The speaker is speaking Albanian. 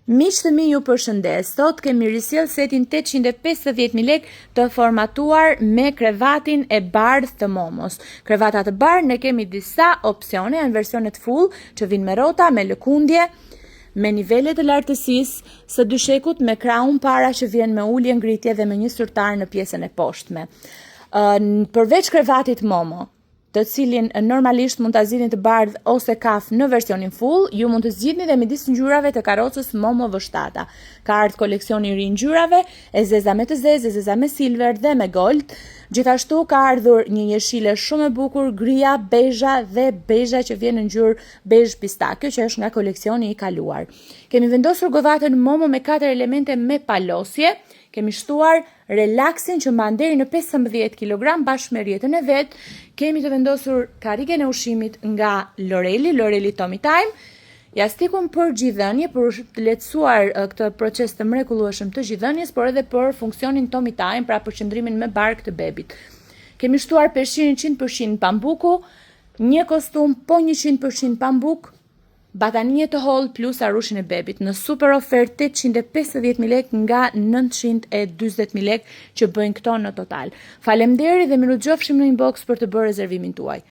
Miq të mi, ju përshëndes. Sot kemi risjell setin 850.000 lekë të formatuar me krevatin e bardhë të Momos. Krevata të bardhë ne kemi disa opsione, janë versionet full që vinë me rrota, me lëkundje, me nivele të lartësisë së dyshekut, me kraun para që vjen me ulje ngritje dhe me një syrtar në pjesën e poshtme. Përveç krevatit Momo, të cilin normalisht mund ta zgjidhni të bardhë ose kaf në versionin full, ju mund të zgjidhni dhe midis ngjyrave të karrocës Momo V7. Ka ardhur koleksioni i ri i ngjyrave, e zeza me të zezë, e zeza me silver dhe me gold. Gjithashtu ka ardhur një jeshile shumë e bukur, gria, bezha dhe bezha që vjen në ngjyrë bezh pistakjo, që është nga koleksioni i kaluar. Kemi vendosur govatën Momo me 4 elemente me palosje. Kemi shtuar relaksin që mban deri në 15 kg bashkë me rjetën e vet. Kemi të vendosur karrigen e ushqimit nga Loreli Tommy Time, jastikun për gjithëdhënie, për të lehtësuar këtë proces të mrekullueshëm të gjithëdhënies, por edhe për funksionin Tommy Time, pra për qëndrimin me bark të bebit. Kemi shtuar peshqin 100% pambuku, një kostum po 100% pambuk, batanie të hollë plus arushin e bebit në super ofertë 850.000 lekë nga 940.000 lekë që bëjnë këto në total. Faleminderit dhe miru dëgjofshim në inbox për të bërë rezervimin tuaj.